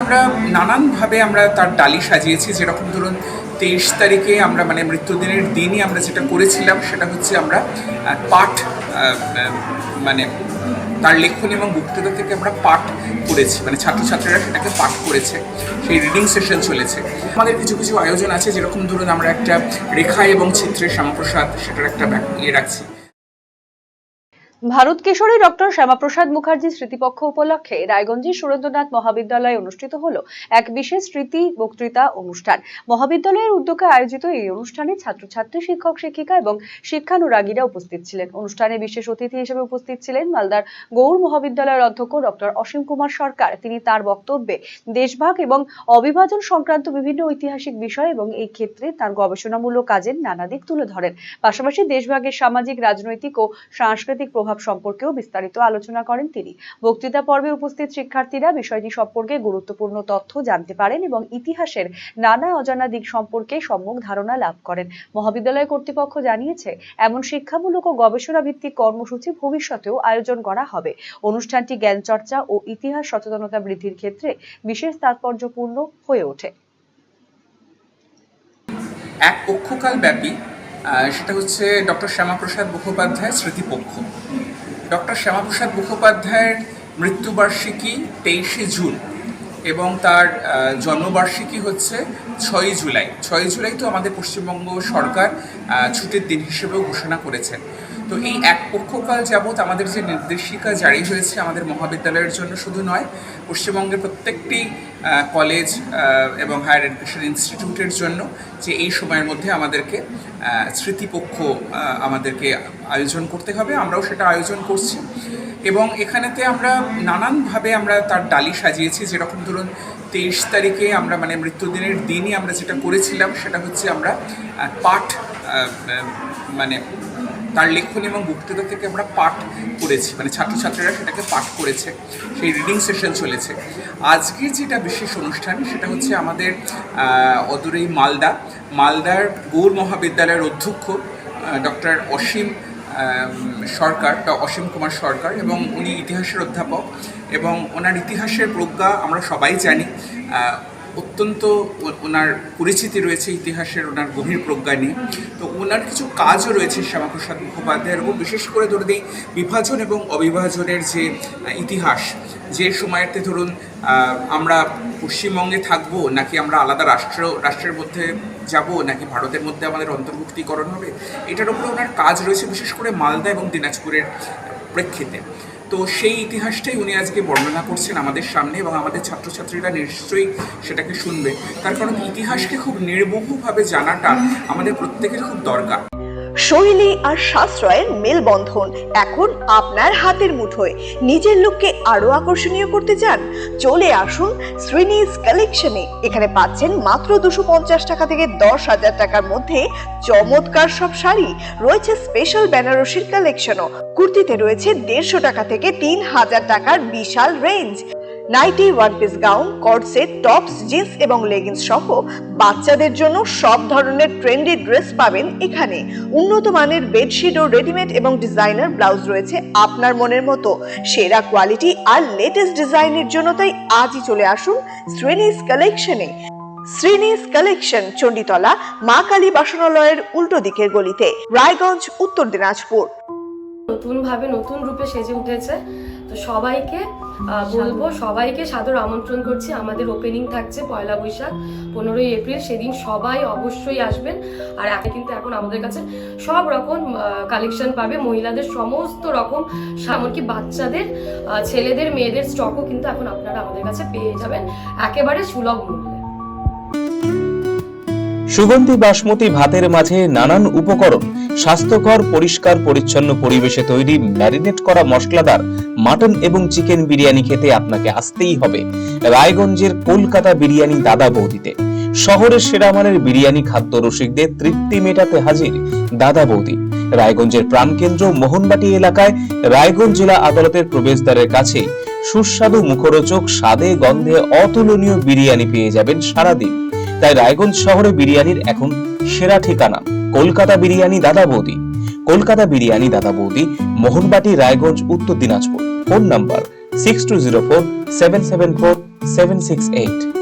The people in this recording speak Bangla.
আমরা নানানভাবে আমরা তার ডালি সাজিয়েছি। যেরকম ধরুন 23 তারিখে আমরা মৃত্যুদিনের দিনই আমরা যেটা করেছিলাম সেটা হচ্ছে আমরা পাঠ তার লেখন এবং বক্তৃতা থেকে আমরা পাঠ করেছি, ছাত্রছাত্রীরা সেটাকে পাঠ করেছে, সেই রিডিং সেশন চলেছে। আমাদের কিছু কিছু আয়োজন আছে, যেরকম ধরুন আমরা একটা রেখা এবং চিত্রের শ্যামাপ্রসাদ সেটার একটা রাখছি। ভারত কেশরী ডক্টর শ্যামাপ্রসাদ মুখার্জি স্মৃতিপক্ষ উপলক্ষে রায়গঞ্জের সুরেন্দ্রনাথ মহাবিদ্যালয়ে অনুষ্ঠিত হলো এক বিশেষ স্মৃতি বক্তৃতা অনুষ্ঠান। মহাবিদ্যালয়ের উদ্যোগে আয়োজিত এই অনুষ্ঠানে ছাত্রছাত্রী, শিক্ষক শিক্ষিকা এবং শিক্ষানুরাগীরা উপস্থিত ছিলেন। অনুষ্ঠানে বিশেষ অতিথি হিসেবে উপস্থিত ছিলেন মালদার গৌড় মহাবিদ্যালয়ের অধ্যক্ষ ডক্টর অসীম কুমার সরকার। তিনি তার বক্তব্যে দেশভাগ এবং অবিভাজন সংক্রান্ত বিভিন্ন ঐতিহাসিক বিষয় এবং এই ক্ষেত্রে তার গবেষণামূলক কাজের নানা দিক তুলে ধরেন। পাশাপাশি দেশভাগের সামাজিক, রাজনৈতিক ও সাংস্কৃতিক প্রভাব সম্পর্কেও বিস্তারিত আলোচনা করেন তিনি। বক্তৃতা পর্বে উপস্থিত শিক্ষার্থীরা বিষয়টি সম্পর্কে গুরুত্বপূর্ণ তথ্য জানতে পারেন এবং ইতিহাসের নানা অজানা দিক সম্পর্কে সম্যক ধারণা লাভ করেন। মহাবিদ্যালয় কর্তৃপক্ষ জানিয়েছে, এমন শিক্ষামূলক ও গবেষণা ভিত্তিক কর্মসূচি ভবিষ্যতেও আয়োজন করা হবে। অনুষ্ঠানটি জ্ঞান চর্চা ও ইতিহাস সচেতনতা বৃদ্ধির ক্ষেত্রে বিশেষ তাৎপর্যপূর্ণ হয়ে ওঠে। এক পক্ষকাল ব্যাপী সেটা হচ্ছে ডক্টর শ্যামাপ্রসাদ মুখোপাধ্যায় স্মৃতিপক্ষ। ডক্টর শ্যামাপ্রসাদ মুখোপাধ্যায়ের মৃত্যুবার্ষিকী 23শে জুন এবং তার জন্মবার্ষিকী হচ্ছে 6ই জুলাই। 6ই জুলাই তো আমাদের পশ্চিমবঙ্গ সরকার ছুটির দিন হিসেবেও ঘোষণা করেছেন। তো এই এক পক্ষকাল যাবৎ আমাদের যে নির্দেশিকা জারি হয়েছে আমাদের মহাবিদ্যালয়ের জন্য শুধু নয়, পশ্চিমবঙ্গের প্রত্যেকটি কলেজ এবং হায়ার এডুকেশন ইনস্টিটিউটের জন্য, যে এই সময়ের মধ্যে আমাদেরকে স্মৃতিপক্ষ আমাদেরকে আয়োজন করতে হবে। আমরাও সেটা আয়োজন করছি এবং এখানেতে আমরা নানানভাবে আমরা তার ডালি সাজিয়েছি। যেরকম ধরুন 23 তারিখে আমরা মৃত্যুদিনের দিনই আমরা যেটা করেছিলাম সেটা হচ্ছে আমরা পাঠ তার লেখন এবং বক্তৃতা থেকে আমরা পাঠ করেছি, ছাত্রছাত্রীরা সেটাকে পাঠ করেছে, সেই রিডিং সেশন চলেছে। আজকে যেটা বিশেষ অনুষ্ঠান সেটা হচ্ছে আমাদের অদূরেই মালদার গৌড় মহাবিদ্যালয়ের অধ্যক্ষ ডক্টর অসীম কুমার সরকার, এবং উনি ইতিহাসের অধ্যাপক এবং ওনার ইতিহাসের প্রজ্ঞা আমরা সবাই জানি। অত্যন্ত ওনার পরিচিতি রয়েছে ইতিহাসের, ওনার গভীর প্রজ্ঞা নিয়ে। তো ওনার কিছু কাজও রয়েছে শ্যামাপ্রসাদ মুখোপাধ্যায়ের, এবং বিশেষ করে ধরুন এই বিভাজন এবং অবিভাজনের যে ইতিহাস, যে সময়তে ধরুন আমরা পশ্চিমবঙ্গে থাকবো নাকি আমরা আলাদা রাষ্ট্রের মধ্যে যাব, নাকি ভারতের মধ্যে আমাদের অন্তর্ভুক্তিকরণ হবে, এটার উপরে ওনার কাজ রয়েছে, বিশেষ করে মালদা এবং দিনাজপুরের প্রেক্ষিতে। তো সেই ইতিহাসটাই উনি আজকে বর্ণনা করছেন আমাদের সামনে, এবং আমাদের ছাত্রছাত্রীরা নিশ্চয়ই সেটাকে শুনবে। তার কারণ ইতিহাসকে খুব নির্মোহভাবে জানাটা আমাদের প্রত্যেকের খুব দরকার। শৈলী আর সাশ্রয়ের মেলবন্ধন এখন আপনার হাতের মুঠোয়। নিজের লুককে আরো আকর্ষণীয় করতে চান? চলে আসুন শ্রীনিস কালেকশনে। এখানে পাচ্ছেন মাত্র 250 টাকা থেকে 10,000 টাকার মধ্যে চমৎকার সব শাড়ি। রয়েছে স্পেশাল বেনারসির কালেকশনও। কুর্তিতে রয়েছে 150 টাকা থেকে 3,000 টাকার বিশাল range. Nighty, one piece gown, কট সেট, টপস, জিন্স এবং লেগিংস সহ বাচ্চাদের জন্য সব ধরনের ট্রেন্ডি ড্রেস পাবেন এখানে। উন্নত মানের বেডশিট ও রেডিমেড এবং ডিজাইনার ব্লাউজ রয়েছে আপনার মনের মতো। সেরা কোয়ালিটি আর লেটেস্ট ডিজাইনের জন্য তাই আজই চলে আসুন শ্রীনিস কালেকশনে। শ্রীনিস কালেকশন, চণ্ডীতলা, মা কালী বাসনালয়ের উল্টো দিকের গলিতে, রায়গঞ্জ, উত্তর দিনাজপুর। নতুন রূপে সেজে উঠেছে। তো সবাইকে বলবো, সবাইকে সাদর আমন্ত্রণ করছি। আমাদের ওপেনিং থাকছে 1 বৈশাখ 15ই এপ্রিল, সেদিন সবাই অবশ্যই আসবেন। আর কিন্তু এখন আমাদের কাছে সব রকম কালেকশন পাবে, মহিলাদের সমস্ত রকম, এমনকি বাচ্চাদের, ছেলেদের, মেয়েদের স্টকও কিন্তু এখন আপনারা আমাদের কাছে পেয়ে যাবেন একেবারে সুলভ মূল্যে। সুগন্ধি বাসমতি ভাতের মাঝে নানান উপকরণ, স্বাস্থ্যকর, পরিষ্কার পরিচ্ছন্ন পরিবেশে তৈরি ম্যারিনেট করা মশলাদার মাটন এবং চিকেন বিরিয়ানি খেতে আপনাকে আসতেই হবে রায়গঞ্জের কলকাতা বিরিয়ানি দাদা বৌদিতে। শহরের সেরা মানের বিরিয়ানি খাদ্য রসিকদের তৃপ্তি মেটাতে হাজির দাদা বৌদি। রায়গঞ্জের প্রাণকেন্দ্র মোহনবাটি এলাকায় রায়গঞ্জ জেলা আদালতের প্রবেশদ্বারের কাছে সুস্বাদু, মুখরোচক, স্বাদে গন্ধে অতুলনীয় বিরিয়ানি পেয়ে যাবেন সারাদিন। তাই রায়গঞ্জ শহরে বিরিয়ানির এখন সেরা ঠিকানা কলকাতা বিরিয়ানি দাদা বৌদি। কলকাতা বিরিয়ানি দাদা বৌদি, মোহনবাটি, রায়গঞ্জ, উত্তর দিনাজপুর। Phone number 6204 774 768।